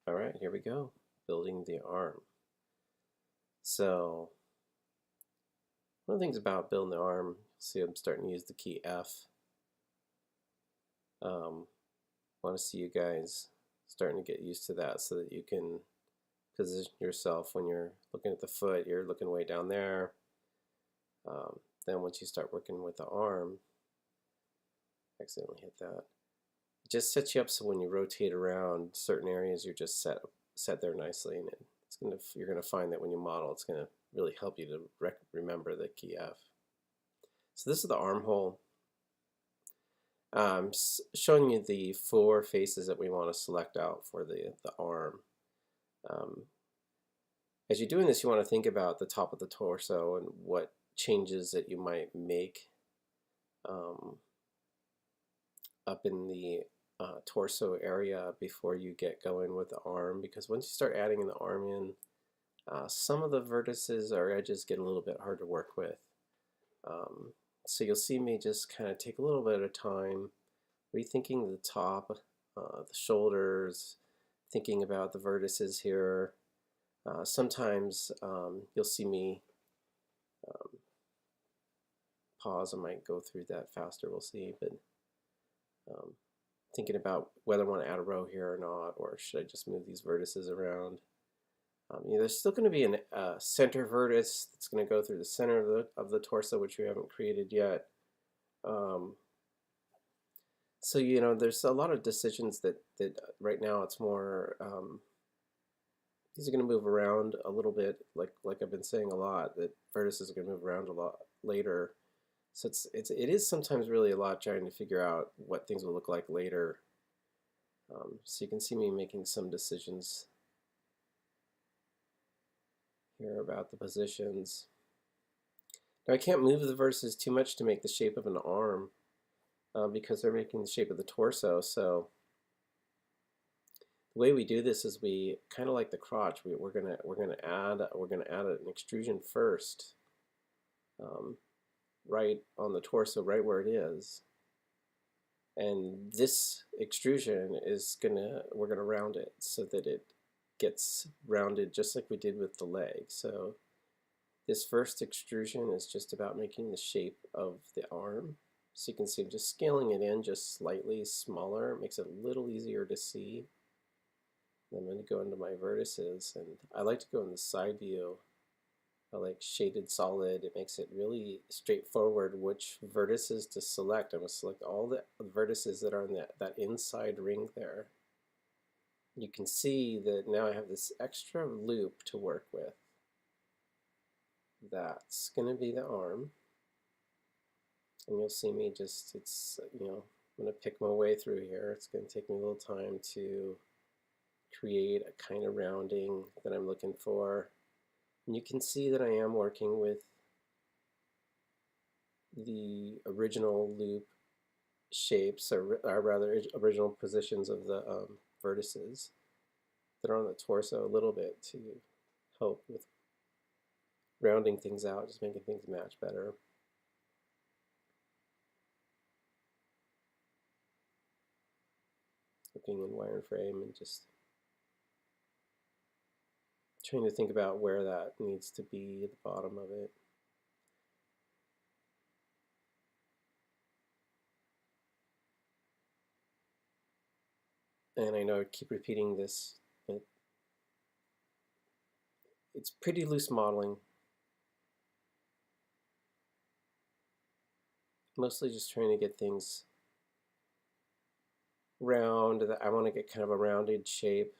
All right, here we go. Building the arm. So one of the things about building the arm, see I'm starting to use the key F. Want to see you guys starting to get used to that so that you can position yourself when you're looking at the foot, you're looking way down there. Then once you start working with the arm, accidentally hit that. It just sets you up so when you rotate around certain areas, you're just set there nicely, and you're gonna find that when you model, it's gonna really help you to remember the key F. So this is the armhole. Showing you the 4 faces that we want to select out for the arm. As you're doing this, you want to think about the top of the torso and what changes that you might make up in the torso area before you get going with the arm, because once you start adding the arm in, some of the vertices or edges get a little bit hard to work with. So you'll see me just kind of take a little bit of time rethinking the top, the shoulders, thinking about the vertices here. Sometimes you'll see me pause. I might go through that faster, we'll see, but thinking about whether I want to add a row here or not, or should I just move these vertices around. There's still going to be a center vertex that's going to go through the center of the torso, which we haven't created yet. So there's a lot of decisions that right now it's more these are going to move around a little bit, like I've been saying a lot, that vertices are going to move around a lot later. So it is sometimes really a lot trying to figure out what things will look like later. So you can see me making some decisions here about the positions. Now I can't move the vertices too much to make the shape of an arm because they're making the shape of the torso. So the way we do this is we kind of like the crotch. We're gonna add an extrusion first, right on the torso, right where it is. And this extrusion we're gonna round it so that it gets rounded just like we did with the leg. So this first extrusion is just about making the shape of the arm. So you can see I'm just scaling it in just slightly smaller. It makes it a little easier to see. I'm going to go into my vertices, and I like to go in the side view. I like shaded solid. It makes it really straightforward which vertices to select. I'm going to select all the vertices that are in that inside ring there. You can see that now I have this extra loop to work with. That's going to be the arm. And you'll see me I'm going to pick my way through here. It's going to take me a little time to create a kind of rounding that I'm looking for. And you can see that I am working with the original loop shapes, or rather original positions of the vertices that are on the torso a little bit to help with rounding things out, just making things match better. Looking in wireframe and just trying to think about where that needs to be at the bottom of it. And I know I keep repeating this, but it's pretty loose modeling. Mostly just trying to get things round. I want to get kind of a rounded shape,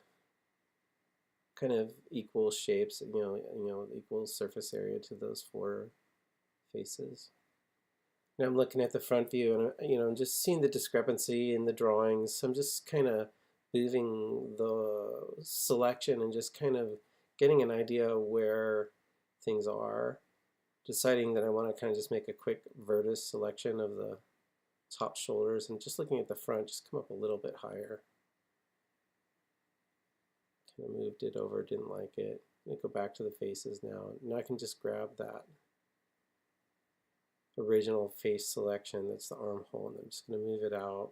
kind of equal shapes, equal surface area to those 4 faces. Now I'm looking at the front view, and I'm just seeing the discrepancy in the drawings. So I'm just kind of moving the selection and just kind of getting an idea of where things are. Deciding that I want to kind of just make a quick vertex selection of the top shoulders, and just looking at the front, just come up a little bit higher. Kind of moved it over, didn't like it. Let me go back to the faces now. Now I can just grab that original face selection, that's the armhole, and I'm just going to move it out,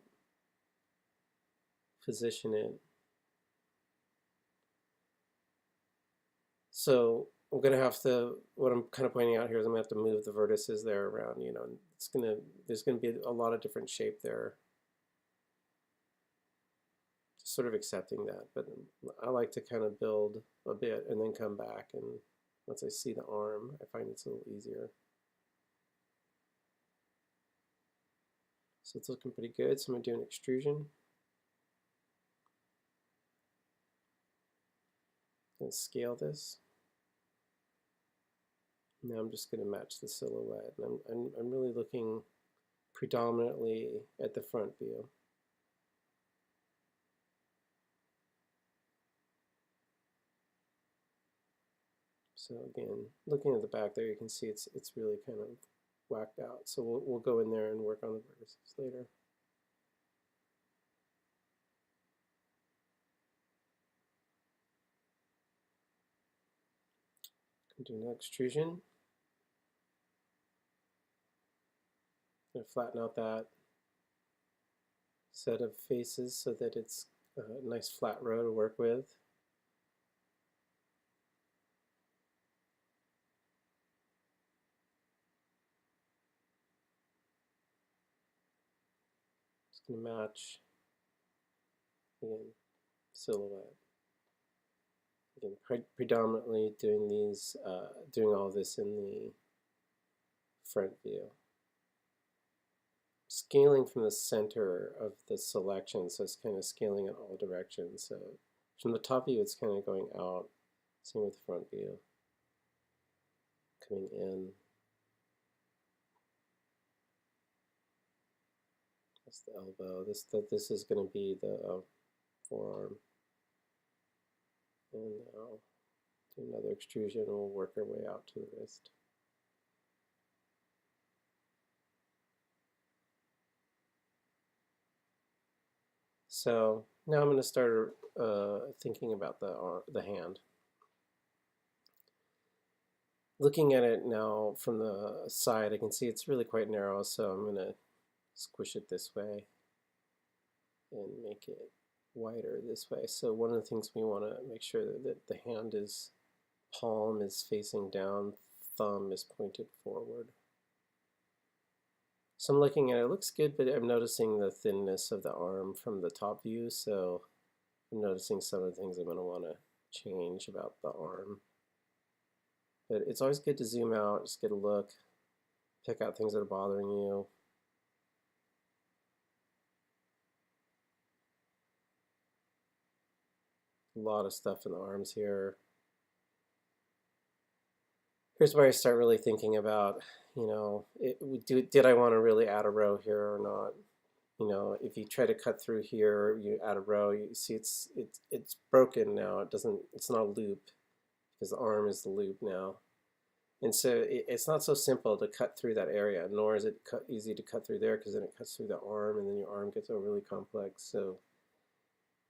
position it, So I'm gonna have to, what I'm kind of pointing out here is I'm gonna have to move the vertices there around, you know, and there's gonna be a lot of different shape there. Just sort of accepting that, but I like to kind of build a bit and then come back, and once I see the arm, I find it's a little easier. So it's looking pretty good, so I'm gonna do an extrusion. And scale this. Now I'm just going to match the silhouette. And I'm really looking predominantly at the front view. So again, looking at the back there, you can see it's really kind of whacked out. So we'll go in there and work on the vertices later. Do an extrusion. Gonna flatten out that set of faces so that it's a nice flat row to work with. Just gonna match again silhouette. Again, predominantly doing these, doing all this in the front view. Scaling from the center of the selection, so it's kind of scaling in all directions. So from the top view, it's kind of going out. Same with the front view. Coming in. That's the elbow. This is going to be the forearm. And now do another extrusion, and we'll work our way out to the wrist. So now I'm going to start thinking about the hand. Looking at it now from the side, I can see it's really quite narrow, so I'm going to squish it this way and make it wider this way. So one of the things we want to make sure that the hand is, palm is facing down, thumb is pointed forward. So I'm looking at it, it looks good, but I'm noticing the thinness of the arm from the top view, so I'm noticing some of the things I'm going to want to change about the arm. But it's always good to zoom out, just get a look, pick out things that are bothering you. A lot of stuff in the arms here. Here's where I start really thinking about, you know, did I want to really add a row here or not? You know, if you try to cut through here, you add a row, you see it's broken now. It's not a loop because the arm is the loop now. And so it's not so simple to cut through that area, nor is it easy to cut through there because then it cuts through the arm and then your arm gets overly complex. So,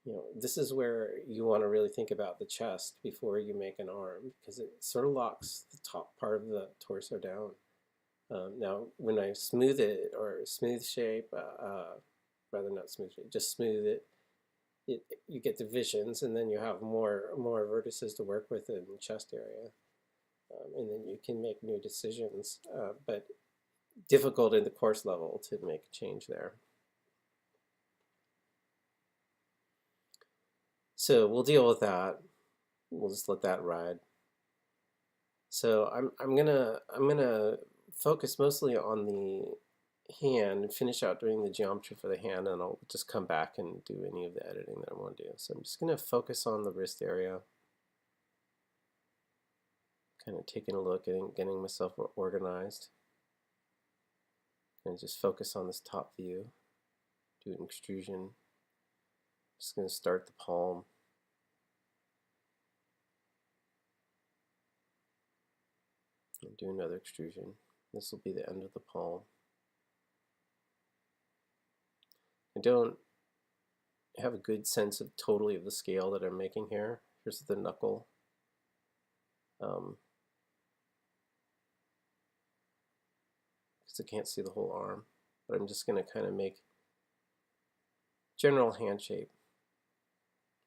you know, this is where you want to really think about the chest before you make an arm because it sort of locks the top part of the torso down. Now, when I smooth it or smooth shape, rather not smooth shape, just smooth it, you get divisions and then you have more vertices to work with in the chest area. And then you can make new decisions, but difficult in the course level to make a change there. So we'll deal with that. We'll just let that ride. So I'm gonna focus mostly on the hand and finish out doing the geometry for the hand, and I'll just come back and do any of the editing that I want to do. So I'm just gonna focus on the wrist area. Kind of taking a look and getting myself organized. And just focus on this top view. Do an extrusion. Just going to start the palm. And do another extrusion. This will be the end of the palm. I don't have a good sense of totally of the scale that I'm making here. Here's the knuckle. Because I can't see the whole arm. But I'm just going to kind of make general hand shape.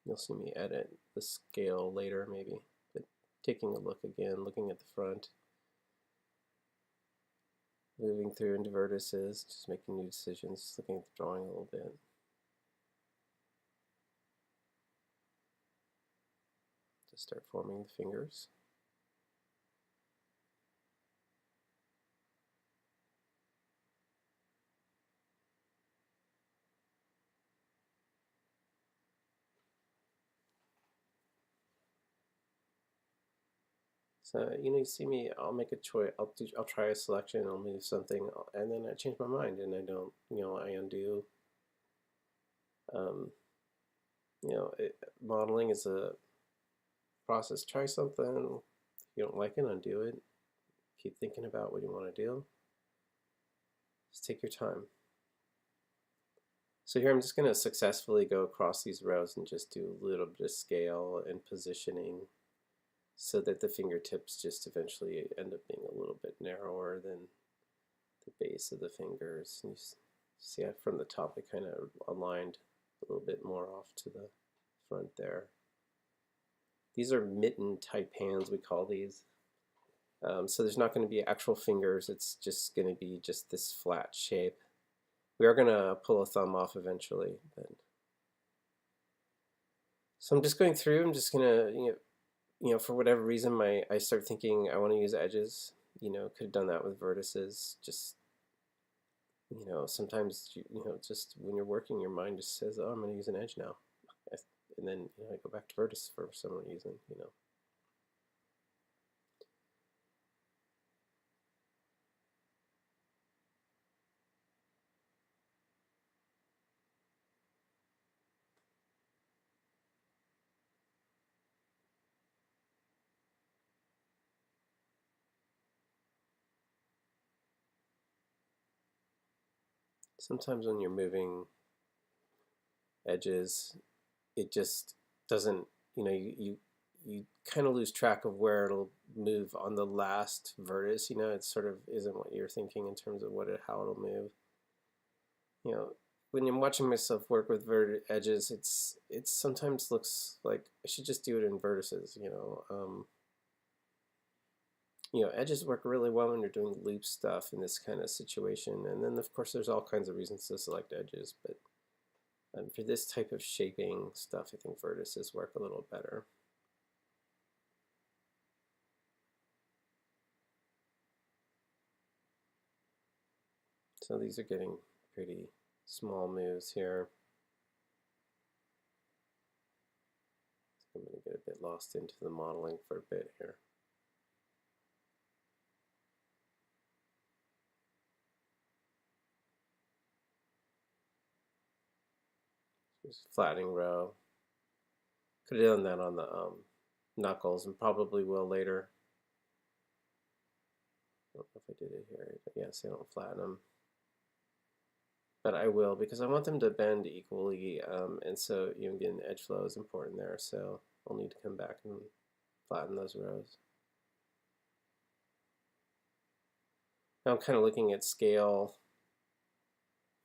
You'll see me edit the scale later maybe. But taking a look again, looking at the front, moving through into vertices, just making new decisions, looking at the drawing a little bit. Just start forming the fingers. So, you see me, I'll make a choice, I'll try a selection, I'll move something, and then I change my mind and I don't, I undo. Um, Modeling is a process. Try something, if you don't like it, undo it. Keep thinking about what you want to do. Just take your time. So here I'm just going to successfully go across these rows and just do a little bit of scale and positioning so that the fingertips just eventually end up being a little bit narrower than the base of the fingers. And you see from the top it kind of aligned a little bit more off to the front there. These are mitten type hands, we call these. So there's not going to be actual fingers, it's just going to be just this flat shape. We are going to pull a thumb off eventually. So I'm just going through, I'm just going to, for whatever reason, I start thinking I want to use edges. Could have done that with vertices. Just, sometimes, just when you're working, your mind just says, oh, I'm going to use an edge now. And then, I go back to vertices for some reason, Sometimes when you're moving edges, it just doesn't, you kind of lose track of where it'll move on the last vertex. It sort of isn't what you're thinking in terms of how it'll move. When I'm watching myself work with edges, it sometimes looks like I should just do it in vertices. Edges work really well when you're doing loop stuff in this kind of situation, and then of course there's all kinds of reasons to select edges, but for this type of shaping stuff, I think vertices work a little better. So these are getting pretty small moves here. I'm going to get a bit lost into the modeling for a bit here. Just flattening row. Could have done that on the knuckles and probably will later. I don't know if I did it here. Yes, I don't flatten them. But I will because I want them to bend equally, and so again, edge flow is important there. So I'll need to come back and flatten those rows. Now I'm kind of looking at scale.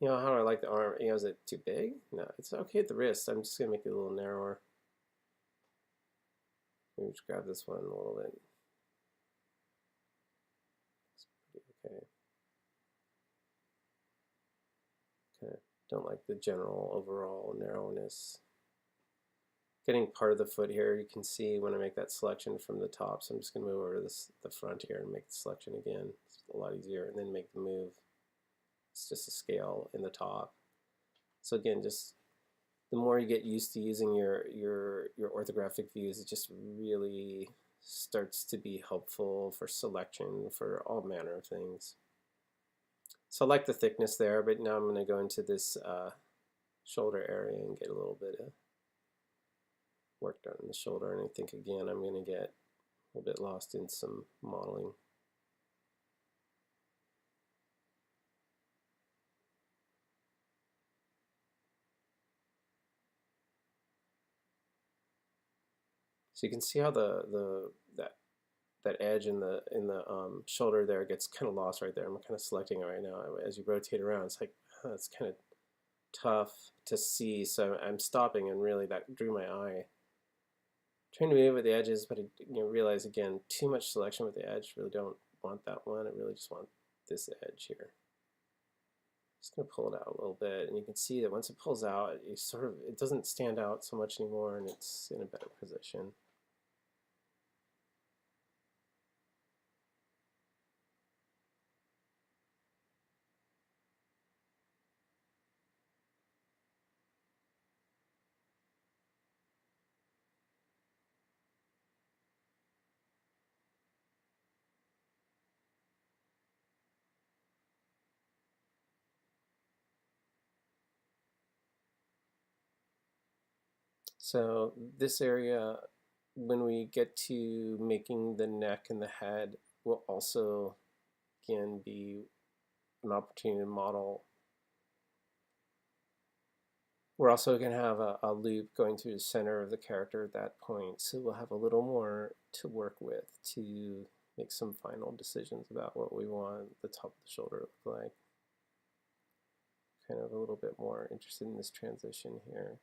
How do I like the arm? Is it too big? No, it's okay at the wrist. I'm just gonna make it a little narrower. Maybe just grab this one a little bit. It's pretty okay. Kind of don't like the general overall narrowness. Getting part of the foot here, you can see when I make that selection from the top. So I'm just going to move over to the front here and make the selection again. It's a lot easier, and then make the move. It's just a scale in the top. So again, just the more you get used to using your orthographic views, it just really starts to be helpful for selection for all manner of things. So I like the thickness there, but now I'm going to go into this shoulder area and get a little bit of work done in the shoulder, and I think again I'm going to get a little bit lost in some modeling. So you can see how that edge in the shoulder there gets kind of lost right there. I'm kind of selecting it right now. As you rotate around, it's like it's kind of tough to see. So I'm stopping, and really that drew my eye trying to move with the edges, but I realize again, too much selection with the edge. Really don't want that one. I really just want this edge here. Just going to pull it out a little bit, and you can see that once it pulls out, it doesn't stand out so much anymore, and it's in a better position. So this area, when we get to making the neck and the head, will also again be an opportunity to model. We're also going to have a loop going through the center of the character at that point, so we'll have a little more to work with to make some final decisions about what we want the top of the shoulder to look like. Kind of a little bit more interested in this transition here.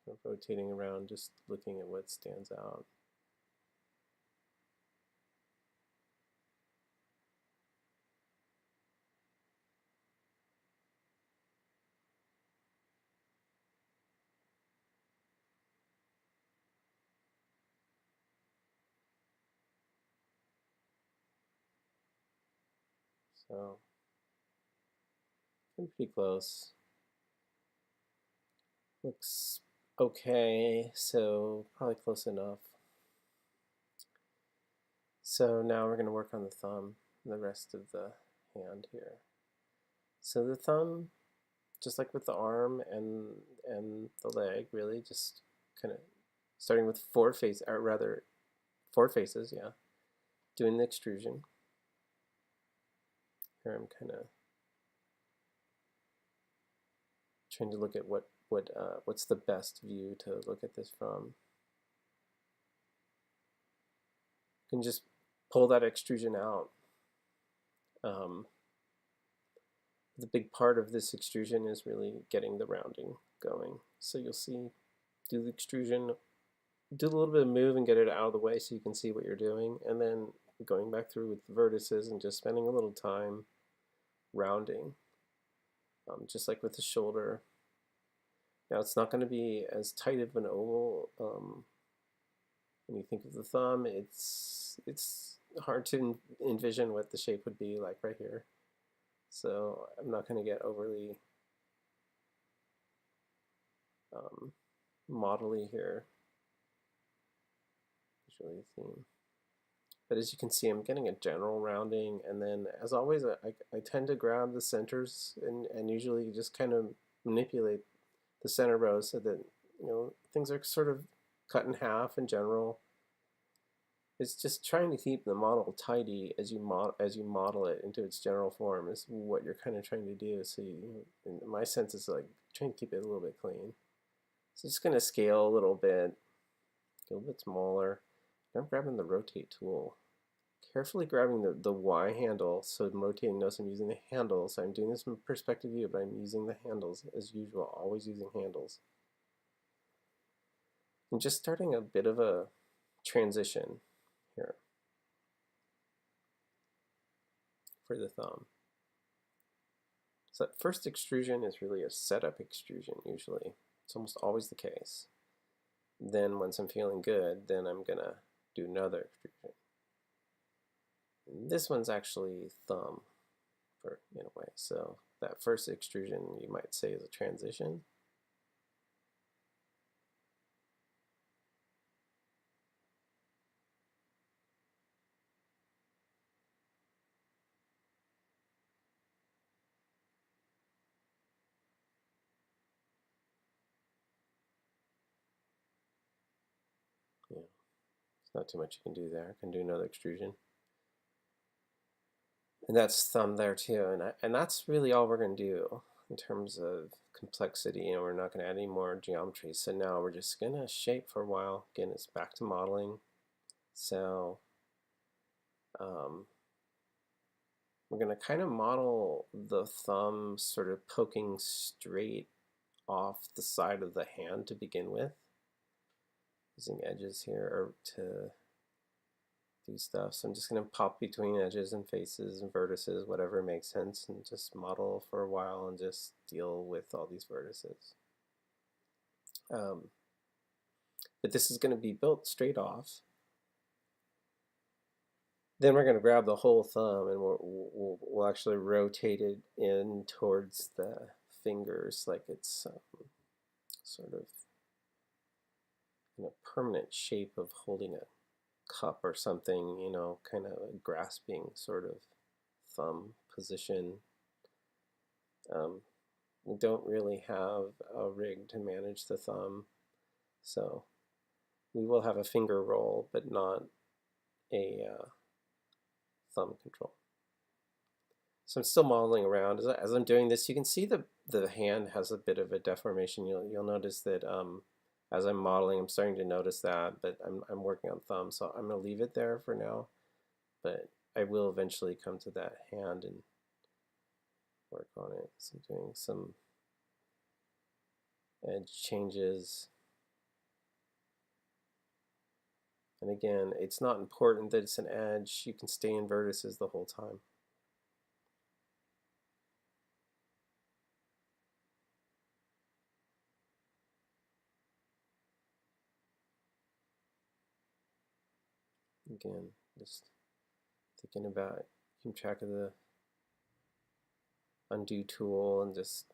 Kind of rotating around, just looking at what stands out. So, I'm pretty close. Looks okay, so probably close enough. So now we're going to work on the thumb and the rest of the hand here. So the thumb, just like with the arm and the leg, really just kind of starting with four faces, or rather four faces, yeah. Doing the extrusion. Here I'm kind of trying to look at what's the best view to look at this from. You can just pull that extrusion out. The big part of this extrusion is really getting the rounding going. So you'll see, do the extrusion, do a little bit of move and get it out of the way so you can see what you're doing, and then going back through with the vertices and just spending a little time rounding, just like with the shoulder. Now it's not going to be as tight of an oval. When you think of the thumb, it's hard to envision what the shape would be like right here. So I'm not going to get overly modelly here. It's really a theme. But as you can see, I'm getting a general rounding, and then as always, I tend to grab the centers and usually just kind of manipulate the center rows so that things are sort of cut in half in general. It's just trying to keep the model tidy as you model it into its general form is what you're kind of trying to do. So in my sense, is like trying to keep it a little bit clean. So just going to scale a little bit smaller. I'm grabbing the rotate tool. Carefully grabbing the Y handle, so rotating knows I'm using the handles. I'm doing this from perspective view, but I'm using the handles as usual, always using handles. I'm just starting a bit of a transition here for the thumb. So that first extrusion is really a setup extrusion usually. It's almost always the case. Then once I'm feeling good, then I'm gonna do another extrusion. And this one's actually thumb in a way. So that first extrusion you might say is a transition. Yeah, there's not too much you can do there. I can do another extrusion. And that's thumb there too. And that's really all we're going to do in terms of complexity. We're not going to add any more geometry. So now we're just going to shape for a while. Again, it's back to modeling. So we're going to kind of model the thumb sort of poking straight off the side of the hand to begin with, using edges here to do stuff. So I'm just going to pop between edges and faces and vertices, whatever makes sense, and just model for a while and just deal with all these vertices. But this is going to be built straight off. Then we're going to grab the whole thumb and we'll actually rotate it in towards the fingers like it's sort of in a permanent shape of holding a cup or something, you know, kind of a grasping sort of thumb position. We don't really have a rig to manage the thumb, so we will have a finger roll, but not a thumb control. So I'm still modeling around. As I'm doing this, you can see the hand has a bit of a deformation. You'll notice that as I'm modeling, I'm starting to notice that, but I'm working on thumb, so I'm going to leave it there for now. But I will eventually come to that hand and work on it. So I'm doing some edge changes. And again, it's not important that it's an edge. You can stay in vertices the whole time. Again, just thinking about keep track of the undo tool and just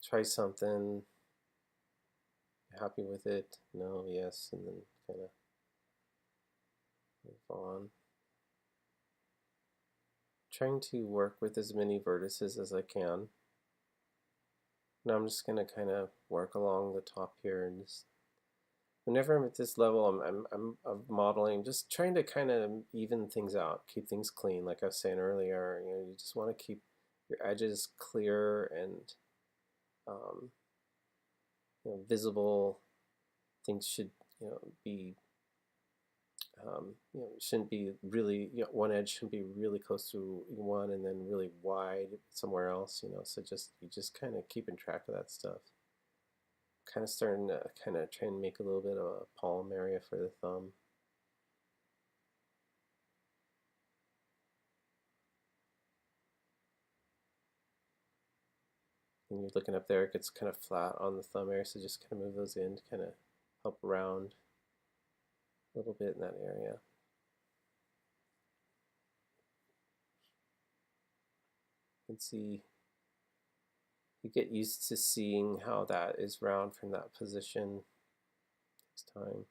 try something, happy with it, no, yes, and then kind of move on. Trying to work with as many vertices as I can. Now I'm just going to kind of work along the top here and just whenever I'm at this level, I'm modeling, just trying to kind of even things out, keep things clean. Like I was saying earlier, you know, you just want to keep your edges clear and you know, visible. Things should, you know, be you know, shouldn't be really, you know, one edge shouldn't be really close to one and then really wide somewhere else, you know. So you just kind of keeping track of that stuff. Kind of starting to kind of try and make a little bit of a palm area for the thumb. When you're looking up there, it gets kind of flat on the thumb area, so just kind of move those in to kind of help round a little bit in that area. You can see, you get used to seeing how that is round from that position next time.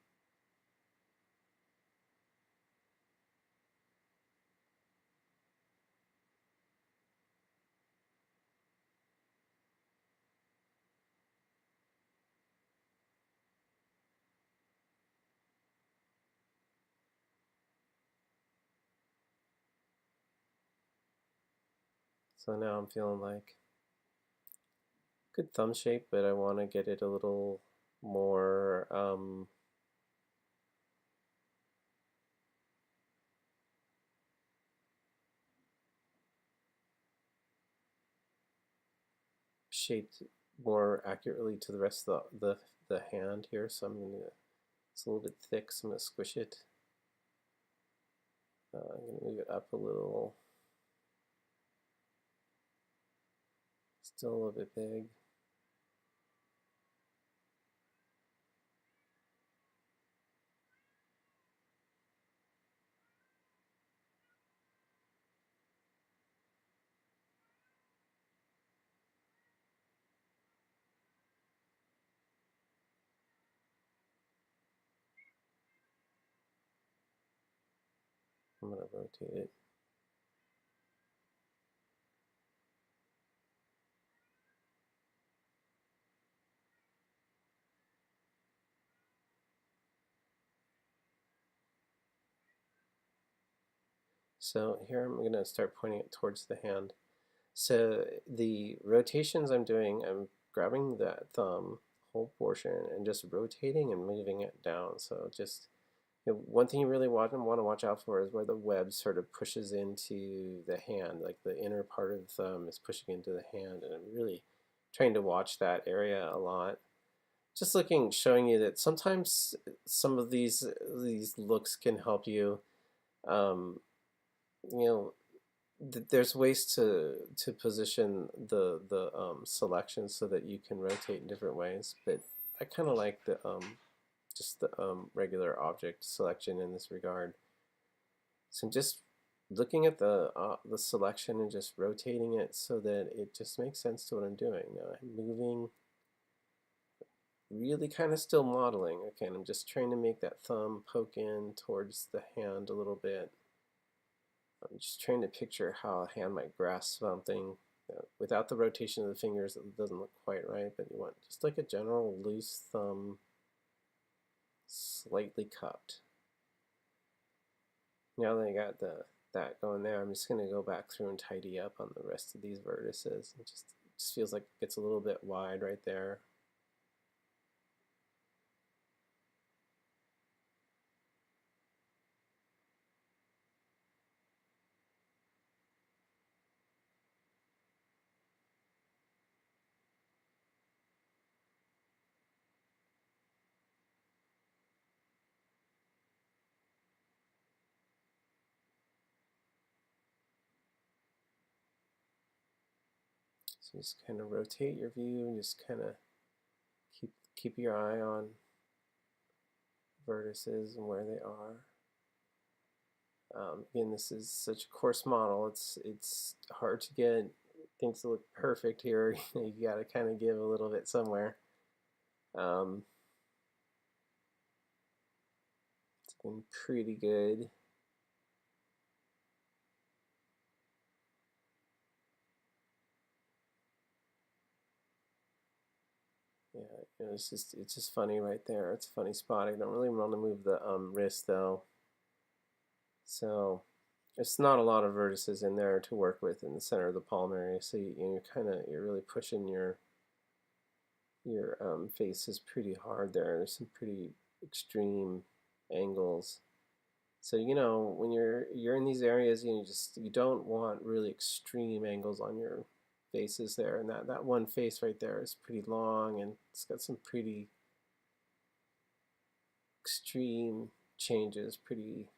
So now I'm feeling like good thumb shape, but I want to get it a little more shaped more accurately to the rest of the hand here. So I'm gonna, it's a little bit thick, so I'm gonna squish it. I'm gonna move it up a little. Still a little bit big. I'm gonna rotate it. So here I'm going to start pointing it towards the hand. So the rotations I'm doing, I'm grabbing that thumb whole portion and just rotating and moving it down. So just One thing you really want to watch out for is where the web sort of pushes into the hand, like the inner part of the thumb is pushing into the hand, and I'm really trying to watch that area a lot. Just looking, showing you that sometimes some of these looks can help you. Um, you know, there's ways to position the selection so that you can rotate in different ways, but I kind of like the just the regular object selection in this regard. So I'm just looking at the selection and just rotating it so that it just makes sense to what I'm doing. Now I'm moving, really kind of still modeling. Okay, and I'm just trying to make that thumb poke in towards the hand a little bit. I'm just trying to picture how a hand might grasp something. Without the rotation of the fingers, it doesn't look quite right, but you want just like a general loose thumb, slightly cupped. Now that I got that going there, I'm just going to go back through and tidy up on the rest of these vertices. It just feels like it gets a little bit wide right there. So just kind of rotate your view and just kind of keep your eye on vertices and where they are. Again, this is such a coarse model. It's hard to get things to look perfect here. You got to kind of give a little bit somewhere. It's been pretty good. Yeah, it's just funny right there. It's a funny spot. I don't really want to move the wrist though. So it's not a lot of vertices in there to work with in the center of the palm area. So you're really pushing your faces pretty hard there. There's some pretty extreme angles. So when you're in these areas, you don't want really extreme angles on your faces there. And that one face right there is pretty long and it's got some pretty extreme changes, pretty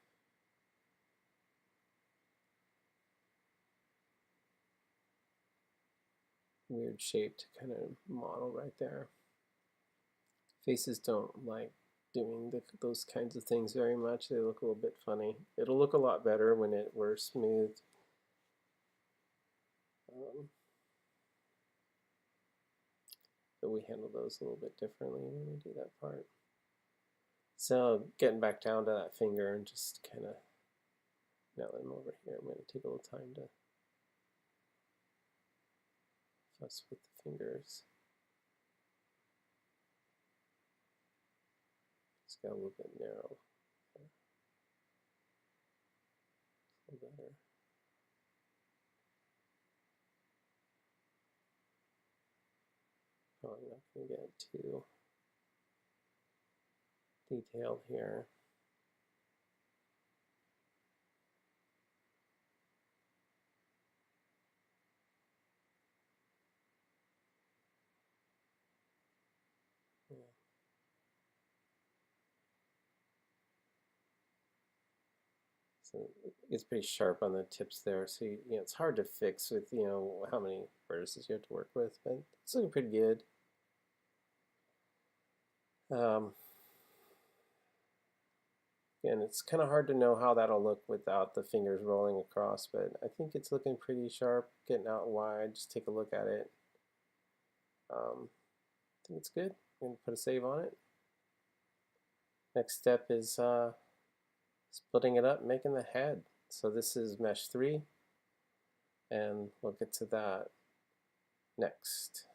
weird shape to kind of model right there. Faces don't like doing those kinds of things very much. They look a little bit funny. It'll look a lot better when it were smooth. But we handle those a little bit differently when we do that part. So getting back down to that finger and just kind of, now that I'm over here, I'm going to take a little time to fuss with the fingers. It's got a little bit narrow. A little better. Oh, I'm not going to get too detailed here. Yeah. So it's pretty sharp on the tips there. So it's hard to fix with how many vertices you have to work with, but it's looking pretty good. Again, it's kind of hard to know how that'll look without the fingers rolling across, but I think it's looking pretty sharp, getting out wide. Just take a look at it. I think it's good. I'm going to put a save on it. Next step is splitting it up, making the head. So this is mesh 3, and we'll get to that next.